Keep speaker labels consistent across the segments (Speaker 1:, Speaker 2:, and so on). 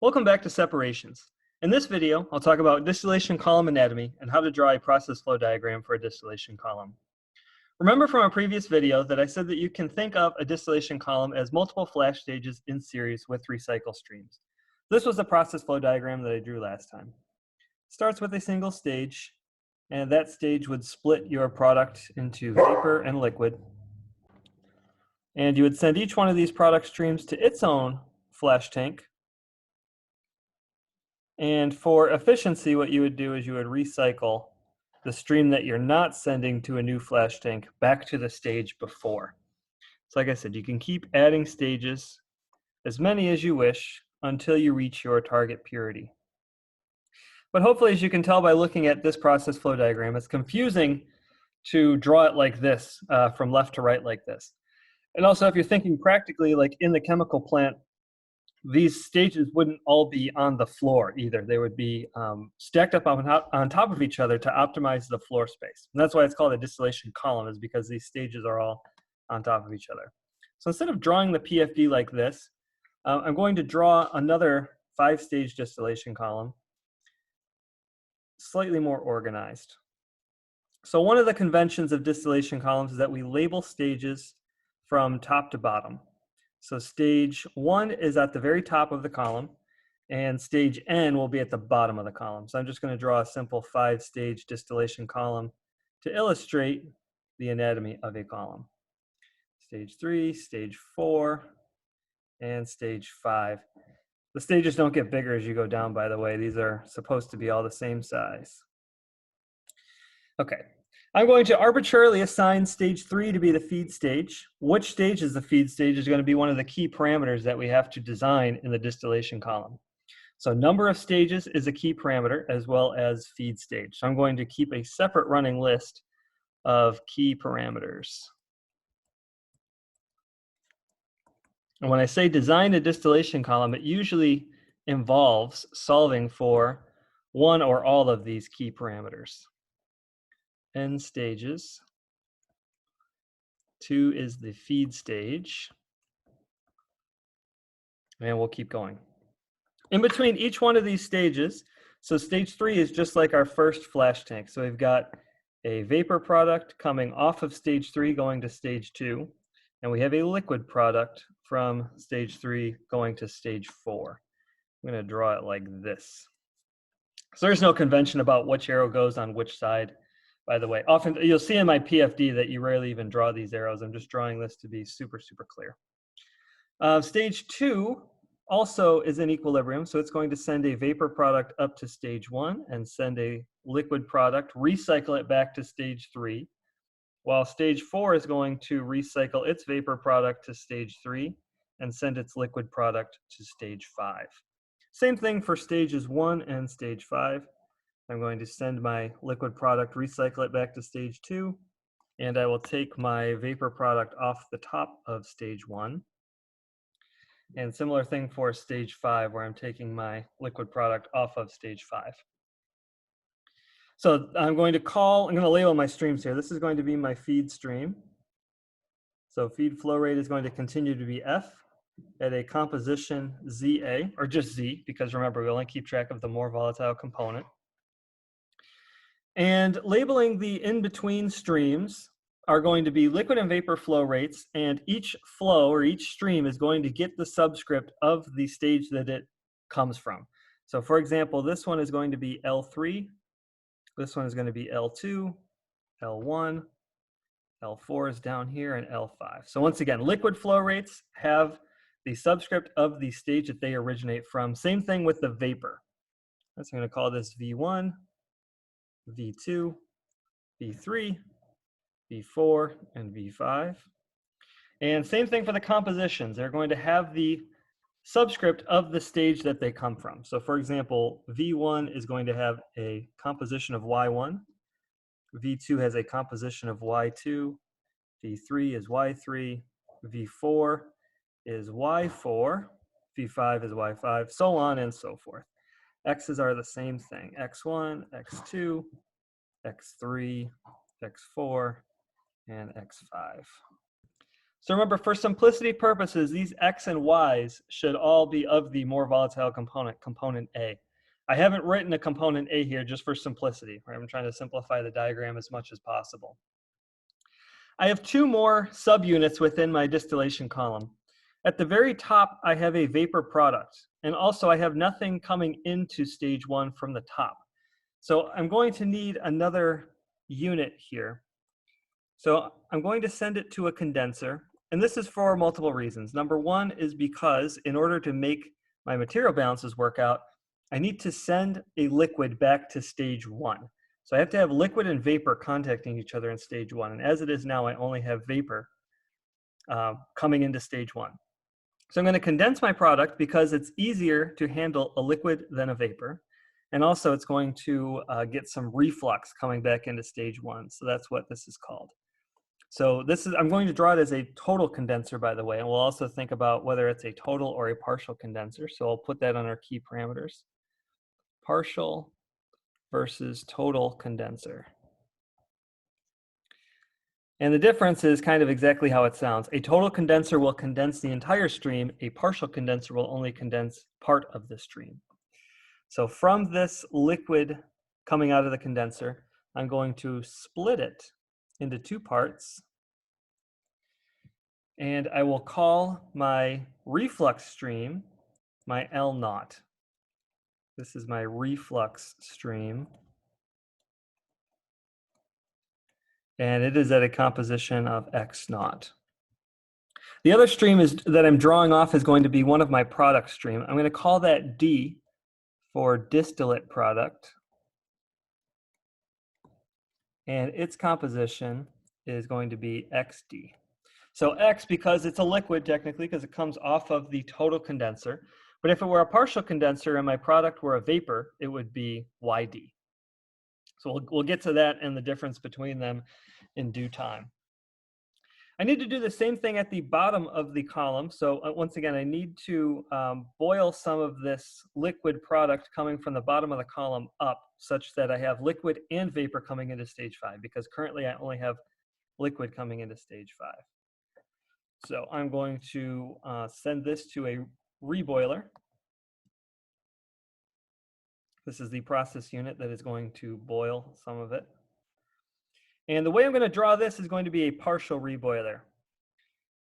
Speaker 1: Welcome back to Separations. In this video, I'll talk about distillation column anatomy and how to draw a process flow diagram for a distillation column. Remember from our previous video that I said that you can think of a distillation column as multiple flash stages in series with recycle streams. This was the process flow diagram that I drew last time. It starts with a single stage, and that stage would split your product into vapor and liquid. And you would send each one of these product streams to its own flash tank. And for efficiency, what you would do is you would recycle the stream that you're not sending to a new flash tank back to the stage before. So like I said, you can keep adding stages, as many as you wish, until you reach your target purity. But hopefully, as you can tell by looking at this process flow diagram, it's confusing to draw it like this, from left to right like this. And also, if you're thinking practically, like in the chemical plant, these stages wouldn't all be on the floor either. They would be stacked up on top of each other to optimize the floor space. And that's why it's called a distillation column, is because these stages are all on top of each other. So instead of drawing the PFD like this, I'm going to draw another 5-stage distillation column, slightly more organized. So one of the conventions of distillation columns is that we label stages from top to bottom. So stage 1 is at the very top of the column, and stage N will be at the bottom of the column. So I'm just going to draw a simple 5-stage distillation column to illustrate the anatomy of a column. Stage 3, stage 4, and stage 5. The stages don't get bigger as you go down, by the way. These are supposed to be all the same size. Okay. I'm going to arbitrarily assign stage 3 to be the feed stage. Which stage is the feed stage is going to be one of the key parameters that we have to design in the distillation column. So number of stages is a key parameter, as well as feed stage. So I'm going to keep a separate running list of key parameters. And when I say design a distillation column, it usually involves solving for one or all of these key parameters. N stages. 2 is the feed stage. And we'll keep going. In between each one of these stages, so stage 3 is just like our first flash tank. So we've got a vapor product coming off of stage 3 going to stage 2. And we have a liquid product from stage 3 going to stage 4. I'm going to draw it like this. So there's no convention about which arrow goes on which side. By the way, often you'll see in my PFD that you rarely even draw these arrows. I'm just drawing this to be super, super clear. Stage 2 also is in equilibrium, so it's going to send a vapor product up to stage 1 and send a liquid product, recycle it back to stage 3, while stage 4 is going to recycle its vapor product to stage 3 and send its liquid product to stage 5. Same thing for stages 1 and stage 5. I'm going to send my liquid product, recycle it back to stage 2, and I will take my vapor product off the top of stage 1. And similar thing for stage 5, where I'm taking my liquid product off of stage 5. So I'm going to label my streams here. This is going to be my feed stream. So feed flow rate is going to continue to be F at a composition ZA, or just Z, because remember, we only keep track of the more volatile component. And labeling the in-between streams are going to be liquid and vapor flow rates, and each flow or each stream is going to get the subscript of the stage that it comes from. So for example, this one is going to be L3, this one is going to be L2, L1, L4 is down here, and L5. So once again, liquid flow rates have the subscript of the stage that they originate from. Same thing with the vapor. So I'm going to call this V1, V2, V3, V4, and V5. And same thing for the compositions. They're going to have the subscript of the stage that they come from. So for example, V1 is going to have a composition of Y1. V2 has a composition of Y2. V3 is Y3. V4 is Y4. V5 is Y5, so on and so forth. X's are the same thing. X1, X2, X3, X4, and X5. So remember, for simplicity purposes, these X and Y's should all be of the more volatile component, component A. I haven't written a component A here just for simplicity, right? I'm trying to simplify the diagram as much as possible. I have two more subunits within my distillation column. At the very top, I have a vapor product, and also I have nothing coming into stage 1 from the top. So I'm going to need another unit here. So I'm going to send it to a condenser, and this is for multiple reasons. Number one is because in order to make my material balances work out, I need to send a liquid back to stage 1. So I have to have liquid and vapor contacting each other in stage 1. And as it is now, I only have vapor coming into stage 1. So I'm going to condense my product because it's easier to handle a liquid than a vapor. And also it's going to get some reflux coming back into stage 1. So that's what this is called. So this is, I'm going to draw it as a total condenser, by the way, and we'll also think about whether it's a total or a partial condenser. So I'll put that on our key parameters. Partial versus total condenser. And the difference is kind of exactly how it sounds. A total condenser will condense the entire stream. A partial condenser will only condense part of the stream. So from this liquid coming out of the condenser, I'm going to split it into two parts. And I will call my reflux stream my L0. This is my reflux stream. And it is at a composition of X0. The other stream is that I'm drawing off is going to be one of my product stream. I'm going to call that D for distillate product. And its composition is going to be XD. So X, because it's a liquid technically, because it comes off of the total condenser. But if it were a partial condenser and my product were a vapor, it would be YD. So we'll get to that and the difference between them in due time. I need to do the same thing at the bottom of the column. So once again, I need to boil some of this liquid product coming from the bottom of the column up such that I have liquid and vapor coming into stage 5, because currently I only have liquid coming into stage 5. So I'm going to send this to a reboiler. This is the process unit that is going to boil some of it. And the way I'm going to draw this is going to be a partial reboiler.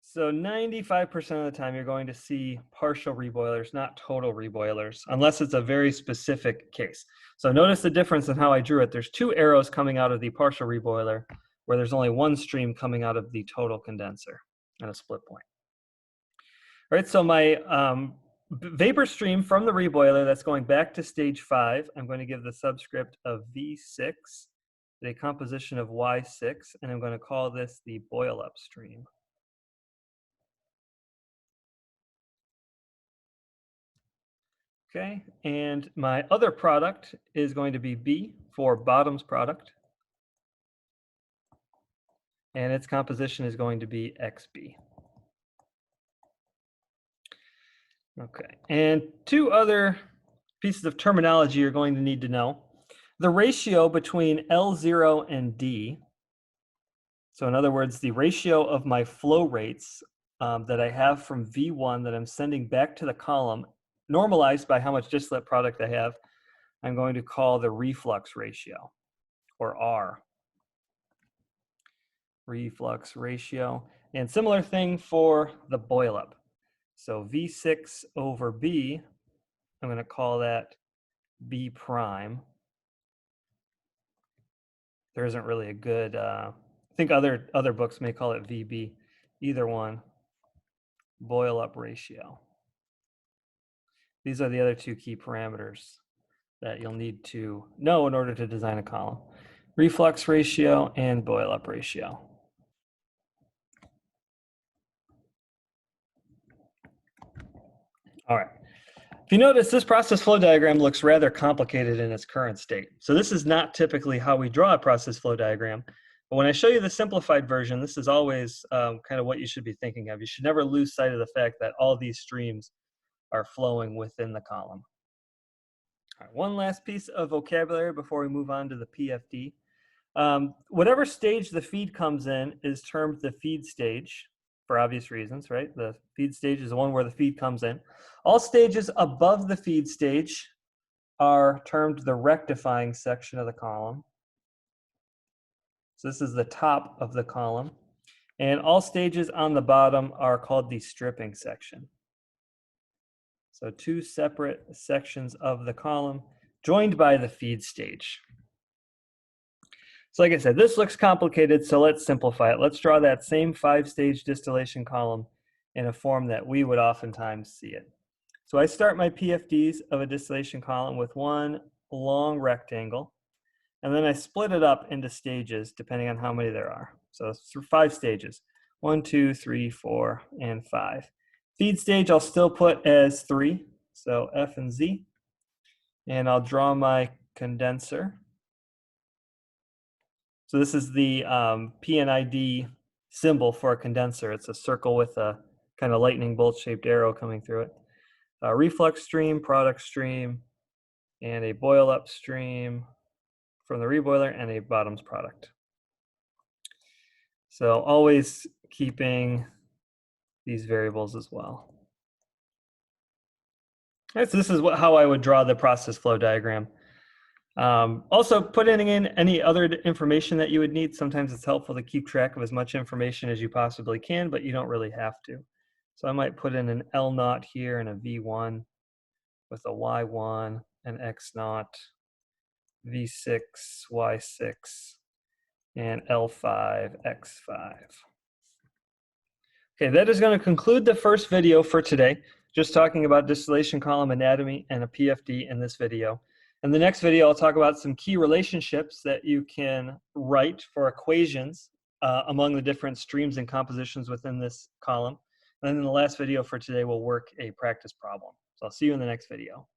Speaker 1: So 95% of the time you're going to see partial reboilers, not total reboilers, unless it's a very specific case. So notice the difference in how I drew it. There's two arrows coming out of the partial reboiler where there's only one stream coming out of the total condenser and a split point. All right, so my vapor stream from the reboiler that's going back to stage 5, I'm going to give the subscript of V6, a composition of Y6, and I'm going to call this the boil up stream. Okay, and my other product is going to be B for bottoms product, and its composition is going to be XB. Okay, and two other pieces of terminology you're going to need to know. The ratio between L0 and D, so in other words, the ratio of my flow rates that I have from V1 that I'm sending back to the column, normalized by how much distillate product I have, I'm going to call the reflux ratio, or R. Reflux ratio. And similar thing for the boil up. So V6 over B, I'm going to call that B prime. There isn't really a good, I think other books may call it VB, either one. Boil up ratio. These are the other two key parameters that you'll need to know in order to design a column. Reflux ratio and boil up ratio. All right. If you notice, this process flow diagram looks rather complicated in its current state. So this is not typically how we draw a process flow diagram. But when I show you the simplified version, this is always kind of what you should be thinking of. You should never lose sight of the fact that all these streams are flowing within the column. All right, one last piece of vocabulary before we move on to the PFD. Whatever stage the feed comes in is termed the feed stage. for obvious reasons, right? The feed stage is the one where the feed comes in. All stages above the feed stage are termed the rectifying section of the column. So this is the top of the column. And all stages on the bottom are called the stripping section. So two separate sections of the column joined by the feed stage. So like I said, this looks complicated, so let's simplify it. Let's draw that same 5-stage distillation column in a form that we would oftentimes see it. So I start my PFDs of a distillation column with one long rectangle, and then I split it up into stages depending on how many there are. So it's 5 stages, 1, 2, 3, 4, and 5. Feed stage I'll still put as 3, so F and Z, and I'll draw my condenser. So this is the PNID symbol for a condenser. It's a circle with a kind of lightning bolt-shaped arrow coming through it. A reflux stream, product stream, and a boil up stream from the reboiler, and a bottoms product. So always keeping these variables as well. Right, so this is how I would draw the process flow diagram. Also, putting in any other information that you would need. Sometimes it's helpful to keep track of as much information as you possibly can, but you don't really have to. So I might put in an L0 here and a V1 with a Y1, an X0, V6, Y6, and L5, X5. Okay, that is going to conclude the first video for today. Just talking about distillation column anatomy and a PFD in this video. In the next video, I'll talk about some key relationships that you can write for equations among the different streams and compositions within this column. And then in the last video for today, we'll work a practice problem. So I'll see you in the next video.